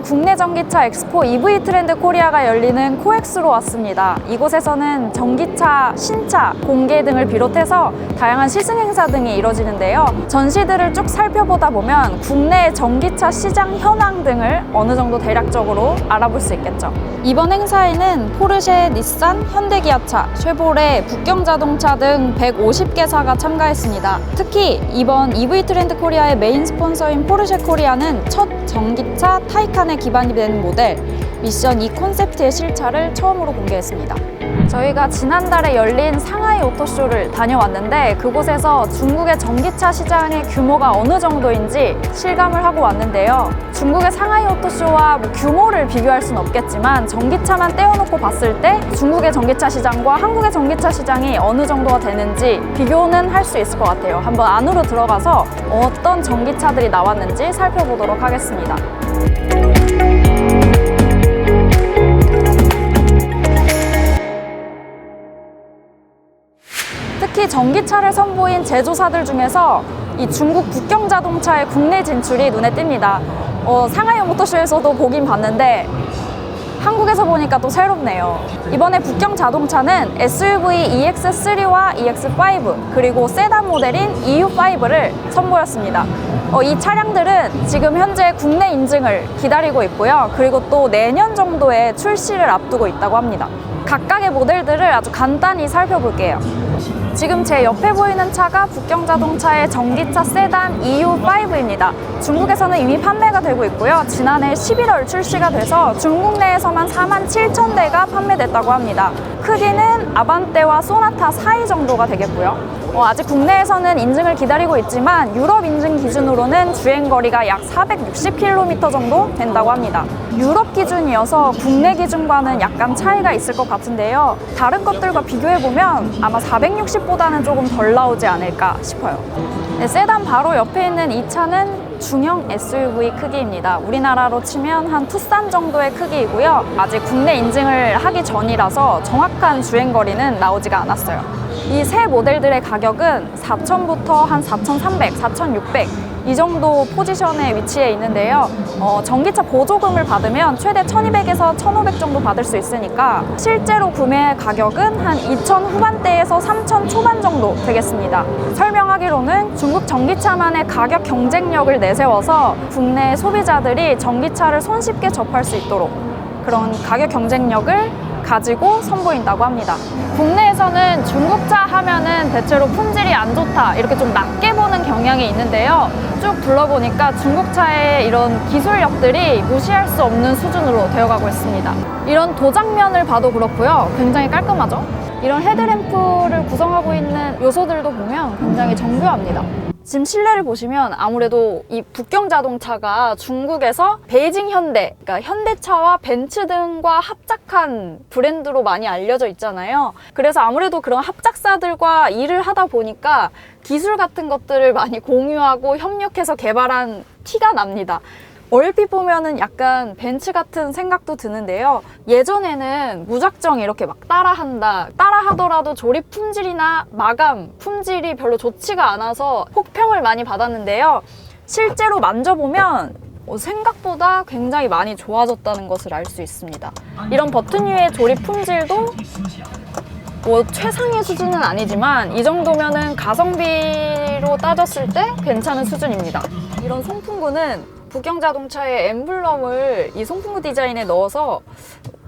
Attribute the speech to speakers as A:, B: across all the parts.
A: 오늘은 국내 전기차 엑스포 EV 트렌드 코리아가 열리는 코엑스로 왔습니다. 이곳에서는 전기차, 신차, 공개 등을 비롯해서 다양한 시승 행사 등이 이뤄지는데요. 전시들을 쭉 살펴보다 보면 국내 전기차 시장 현황 등을 어느 정도 대략적으로 알아볼 수 있겠죠. 이번 행사에는 포르쉐, 닛산, 현대기아차, 쉐보레, 북경자동차 등 150개사가 참가했습니다. 특히 이번 EV 트렌드 코리아의 메인 스폰서인 포르쉐 코리아는 첫 전기차 타이칸에 기반이 된 모델 미션 2 콘셉트의 실차를 처음으로 공개했습니다. 저희가 지난달에 열린 상하이 오토쇼를 다녀왔는데 그곳에서 중국의 전기차 시장의 규모가 어느 정도인지 실감을 하고 왔는데요. 중국의 상하이 오토쇼와 규모를 비교할 수는 없겠지만 전기차만 떼어놓고 봤을 때 중국의 전기차 시장과 한국의 전기차 시장이 어느 정도가 되는지 비교는 할 수 있을 것 같아요. 한번 안으로 들어가서 어떤 전기차들이 나왔는지 살펴보도록 하겠습니다. 특히 전기차를 선보인 제조사들 중에서 이 중국 북경자동차의 국내 진출이 눈에 띕니다. 상하이 모터쇼에서도 보긴 봤는데 한국에서 보니까 또 새롭네요. 이번에 북경자동차는 SUV EX3와 EX5 그리고 세단 모델인 EU5를 선보였습니다. 이 차량들은 지금 현재 국내 인증을 기다리고 있고요. 그리고 또 내년 정도에 출시를 앞두고 있다고 합니다. 각각의 모델들을 아주 간단히 살펴볼게요. 지금 제 옆에 보이는 차가 북경자동차의 전기차 세단 EU5입니다. 중국에서는 이미 판매가 되고 있고요. 지난해 11월 출시가 돼서 중국 내에서만 47,000대가 판매됐다고 합니다. 크기는 아반떼와 소나타 사이 정도가 되겠고요. 아직 국내에서는 인증을 기다리고 있지만 유럽 인증 기준으로는 주행거리가 약 460km 정도 된다고 합니다. 유럽 기준이어서 국내 기준과는 약간 차이가 있을 것 같은데요. 다른 것들과 비교해보면 아마 460보다는 조금 덜 나오지 않을까 싶어요. 네, 세단 바로 옆에 있는 이 차는 중형 SUV 크기입니다. 우리나라로 치면 한 투싼 정도의 크기이고요. 아직 국내 인증을 하기 전이라서 정확한 주행거리는 나오지가 않았어요. 이 세 모델들의 가격은 4,000부터 한 4,300, 4,600 이 정도 포지션에 위치해 있는데요. 전기차 보조금을 받으면 최대 1,200에서 1,500 정도 받을 수 있으니까 실제로 구매 가격은 한 2,000 후반대에서 3,000 초반 정도 되겠습니다. 설명하기로는 중국 전기차만의 가격 경쟁력을 내세워서 국내 소비자들이 전기차를 손쉽게 접할 수 있도록 그런 가격 경쟁력을 가지고 선보인다고 합니다. 국내에서는 중국차 하면은 대체로 품질이 안 좋다 이렇게 좀 낮게 보는 경향이 있는데요. 쭉 둘러보니까 중국차의 이런 기술력들이 무시할 수 없는 수준으로 되어가고 있습니다. 이런 도장면을 봐도 그렇고요. 굉장히 깔끔하죠? 이런 헤드램프를 구성하고 있는 요소들도 보면 굉장히 정교합니다. 지금 실내를 보시면 아무래도 이 북경자동차가 중국에서 베이징 현대, 그러니까 현대차와 벤츠 등과 합작한 브랜드로 많이 알려져 있잖아요. 그래서 아무래도 그런 합작사들과 일을 하다 보니까 기술 같은 것들을 많이 공유하고 협력해서 개발한 티가 납니다. 얼핏 보면은 약간 벤츠 같은 생각도 드는데요. 예전에는 무작정 이렇게 막 따라하더라도 조립 품질이나 마감 품질이 별로 좋지가 않아서 혹평을 많이 받았는데요. 실제로 만져보면 생각보다 굉장히 많이 좋아졌다는 것을 알 수 있습니다. 이런 버튼 위의 조립 품질도 최상의 수준은 아니지만 이 정도면은 가성비로 따졌을 때 괜찮은 수준입니다. 이런 송풍구는 북경자동차의 엠블럼을 이 송풍구 디자인에 넣어서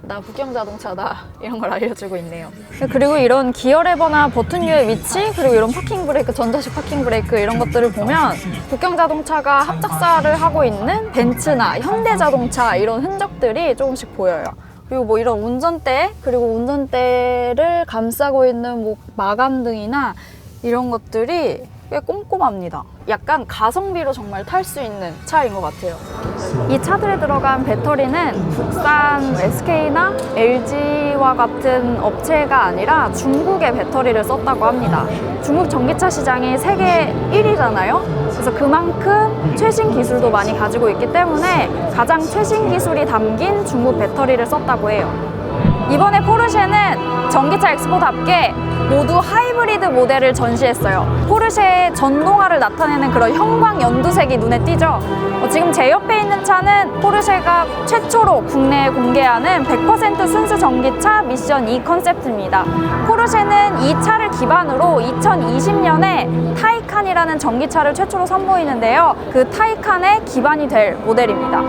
A: 나 북경자동차다 이런 걸 알려주고 있네요. 그리고 이런 기어 레버나 버튼 위의 위치 그리고 이런 파킹 브레이크, 전자식 파킹 브레이크 이런 것들을 보면 북경자동차가 합작사를 하고 있는 벤츠나 현대자동차 이런 흔적들이 조금씩 보여요. 그리고 이런 운전대 그리고 운전대를 감싸고 있는 마감 등이나 이런 것들이 꽤 꼼꼼합니다. 약간 가성비로 정말 탈 수 있는 차인 것 같아요. 이 차들에 들어간 배터리는 국산 SK나 LG와 같은 업체가 아니라 중국의 배터리를 썼다고 합니다. 중국 전기차 시장이 세계 1위잖아요. 그래서 그만큼 최신 기술도 많이 가지고 있기 때문에 가장 최신 기술이 담긴 중국 배터리를 썼다고 해요. 이번에 포르쉐는 전기차 엑스포답게 모두 하이브리드 모델을 전시했어요. 포르쉐의 전동화를 나타내는 그런 형광 연두색이 눈에 띄죠. 지금 제 옆에 있는 차는 포르쉐가 최초로 국내에 공개하는 100% 순수 전기차 미션 E 컨셉트입니다. 포르쉐는 이 차를 기반으로 2020년에 타이칸이라는 전기차를 최초로 선보이는데요. 그 타이칸의 기반이 될 모델입니다.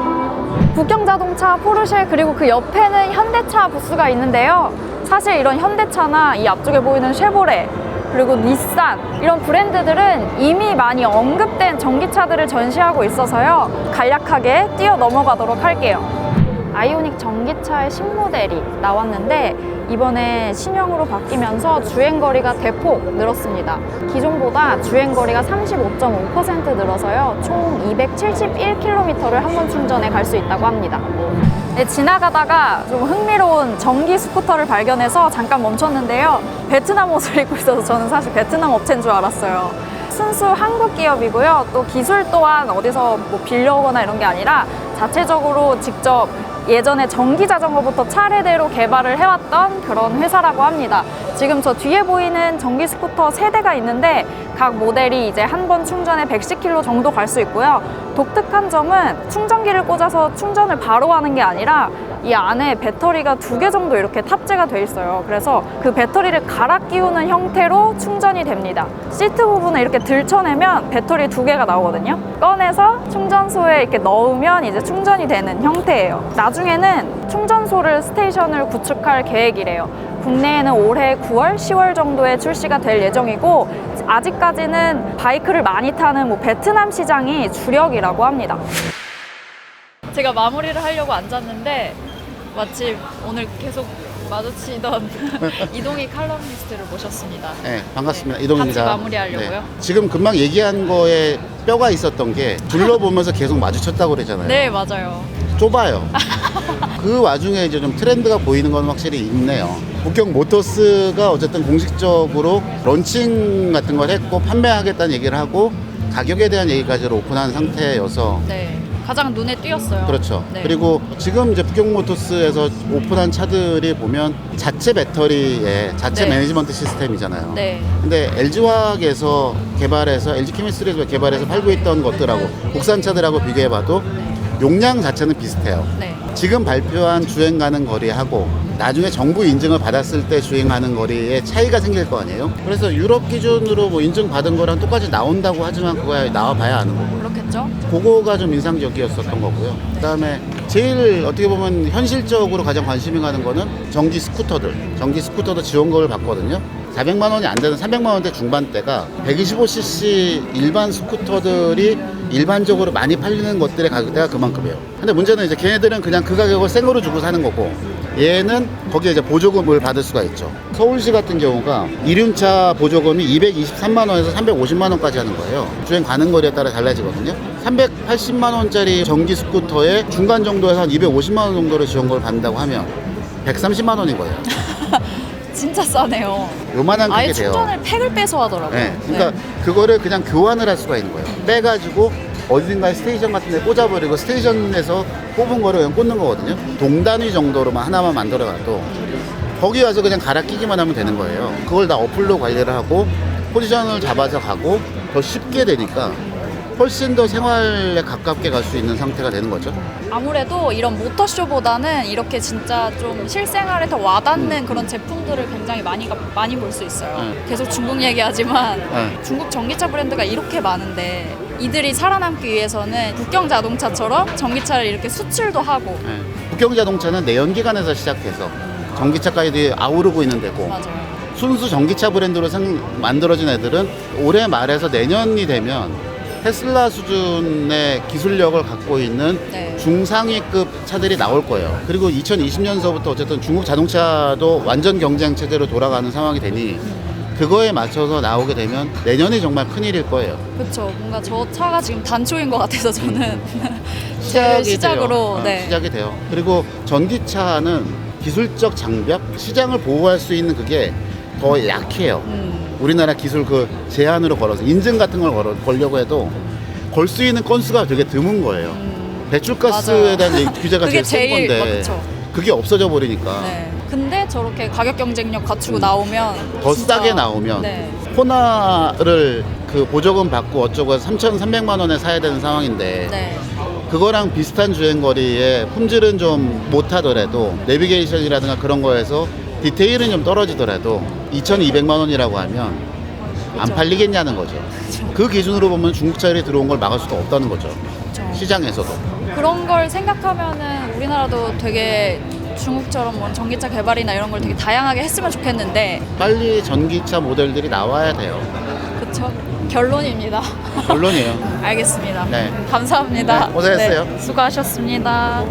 A: 북경자동차, 포르쉐, 그리고 그 옆에는 현대차 부스가 있는데요. 사실 이런 현대차나 이 앞쪽에 보이는 쉐보레, 그리고 닛산, 이런 브랜드들은 이미 많이 언급된 전기차들을 전시하고 있어서요. 간략하게 뛰어 넘어가도록 할게요. 아이오닉 전기차의 신모델이 나왔는데 이번에 신형으로 바뀌면서 주행거리가 대폭 늘었습니다. 기존보다 주행거리가 35.5% 늘어서요. 총 271km를 한 번 충전에 갈 수 있다고 합니다. 네, 지나가다가 좀 흥미로운 전기 스쿠터를 발견해서 잠깐 멈췄는데요. 베트남 옷을 입고 있어서 저는 사실 베트남 업체인 줄 알았어요. 순수 한국 기업이고요. 또 기술 또한 어디서 뭐 빌려오거나 이런 게 아니라 자체적으로 직접 예전에 전기 자전거부터 차례대로 개발을 해왔던 그런 회사라고 합니다. 지금 저 뒤에 보이는 전기 스쿠터 3대가 있는데 각 모델이 이제 한 번 충전에 110km 정도 갈 수 있고요. 독특한 점은 충전기를 꽂아서 충전을 바로 하는 게 아니라 이 안에 배터리가 2개 정도 이렇게 탑재가 돼 있어요. 그래서 그 배터리를 갈아 끼우는 형태로 충전이 됩니다. 시트 부분을 이렇게 들쳐내면 배터리 2개가 나오거든요. 꺼내서 충전소에 이렇게 넣으면 이제 충전이 되는 형태예요. 나중에는 충전소를 스테이션을 구축할 계획이래요. 국내에는 올해 9월, 10월 정도에 출시가 될 예정이고 아직까지는 바이크를 많이 타는 뭐 베트남 시장이 주력이라고 합니다. 제가 마무리를 하려고 앉았는데 마침 오늘 계속 마주치던 이동희 칼럼니스트를 모셨습니다.
B: 네, 반갑습니다. 네, 이동희입니다.
A: 같이 마무리하려고요.
B: 네. 지금 금방 얘기한 거에 뼈가 있었던 게 둘러보면서 계속 마주쳤다고 그러잖아요.
A: 네, 맞아요.
B: 좁아요. 그 와중에 이제 좀 트렌드가 보이는 건 확실히 있네요. 북경 모터스가 어쨌든 공식적으로 런칭 같은 걸 했고 판매하겠다는 얘기를 하고 가격에 대한 얘기까지로 오픈한 상태여서
A: 네, 가장 눈에 띄었어요.
B: 그렇죠.
A: 네.
B: 그리고 지금 이제 북경 모터스에서 오픈한 차들이 보면 자체 배터리에 자체
A: 네.
B: 매니지먼트 시스템이잖아요.
A: 네.
B: 근데 LG화학에서 개발해서 LG 케미스트리에서 개발해서 팔고 있던 것들하고 국산차들하고 비교해봐도 용량 자체는 비슷해요.
A: 네.
B: 지금 발표한 주행 가는 거리하고 나중에 정부 인증을 받았을 때 주행하는 거리에 차이가 생길 거 아니에요. 그래서 유럽 기준으로 뭐 인증 받은 거랑 똑같이 나온다고 하지만 그거야 나와봐야 아는 거고.
A: 그렇겠죠.
B: 그거가 좀 인상적이었었던 거고요. 그다음에 제일 어떻게 보면 현실적으로 가장 관심이 가는 거는 전기 스쿠터들. 전기 스쿠터도 지원금을 받거든요. 400만 원이 안 되는 300만 원대 중반대가 125cc 일반 스쿠터들이 일반적으로 많이 팔리는 것들의 가격대가 그만큼이에요. 근데 문제는 이제 걔네들은 그냥 그 가격을 생으로 주고 사는 거고 얘는 거기에 이제 보조금을 받을 수가 있죠. 서울시 같은 경우가 이륜차 보조금이 223만 원에서 350만 원까지 하는 거예요. 주행 가는 거리에 따라 달라지거든요. 380만 원짜리 전기 스쿠터에 중간 정도에서 한 250만 원 정도를 지원금을 받는다고 하면 130만 원인 거예요.
A: 진짜 싸네요.
B: 요만한
A: 아예
B: 크게 돼요.
A: 충전을 팩을 빼서 하더라고요.
B: 네, 그러니까 그거를 그냥 교환을 할 수가 있는 거예요. 빼가지고 어딘가에 스테이션 같은 데 꽂아버리고 스테이션에서 뽑은 거를 그냥 꽂는 거거든요. 동단위 정도로만 하나만 만들어놔도 거기 와서 그냥 갈아 끼기만 하면 되는 거예요. 그걸 다 어플로 관리를 하고 포지션을 잡아서 가고 더 쉽게 되니까 훨씬 더 생활에 가깝게 갈 수 있는 상태가 되는 거죠.
A: 아무래도 이런 모터쇼보다는 이렇게 진짜 좀 실생활에 더 와닿는 그런 제품들을 굉장히 많이 볼 수 있어요. 계속 중국 얘기하지만 중국 전기차 브랜드가 이렇게 많은데 이들이 살아남기 위해서는 북경 자동차처럼 전기차를 이렇게 수출도 하고
B: 북경 자동차는 내연기관에서 시작해서 전기차까지 아우르고 있는 데고
A: 맞아요.
B: 순수 전기차 브랜드로 만들어진 애들은 올해 말에서 내년이 되면 테슬라 수준의 기술력을 갖고 있는
A: 네.
B: 중상위급 차들이 나올 거예요. 그리고 2020년서부터 어쨌든 중국 자동차도 완전 경쟁 체제로 돌아가는 상황이 되니 그거에 맞춰서 나오게 되면 내년이 정말 큰일일 거예요.
A: 그렇죠. 뭔가 저 차가 지금 단초인 것 같아서 저는
B: 시작으로
A: 돼요. 네.
B: 시작이 돼요. 그리고 전기차는 기술적 장벽, 시장을 보호할 수 있는 그게 더 약해요. 우리나라 기술 그 제한으로 걸어서 인증 같은 걸 걸려고 해도 걸 수 있는 건수가 되게 드문 거예요. 배출가스에 대한 규제가
A: 그게
B: 제일 센 건데
A: 그쵸.
B: 그게 없어져 버리니까.
A: 네. 근데 저렇게 가격 경쟁력 갖추고 나오면
B: 더
A: 진짜-
B: 싸게 나오면
A: 네.
B: 호나를 그 보조금 받고 어쩌고 3,300만 원에 사야 되는 상황인데
A: 네.
B: 그거랑 비슷한 주행거리에 품질은 좀 못하더라도 내비게이션이라든가 그런 거에서 디테일은 좀 떨어지더라도 2,200만 원이라고 하면 안
A: 그쵸.
B: 팔리겠냐는 거죠. 그 기준으로 보면 중국 차들이 들어온 걸 막을 수가 없다는 거죠.
A: 그쵸.
B: 시장에서도.
A: 그런 걸 생각하면은 우리나라도 되게 중국처럼 뭐 전기차 개발이나 이런 걸 되게 다양하게 했으면 좋겠는데
B: 빨리 전기차 모델들이 나와야 돼요.
A: 그쵸? 결론입니다.
B: 결론이에요.
A: 알겠습니다.
B: 네.
A: 감사합니다.
B: 네, 고생했어요.
A: 네, 수고하셨습니다.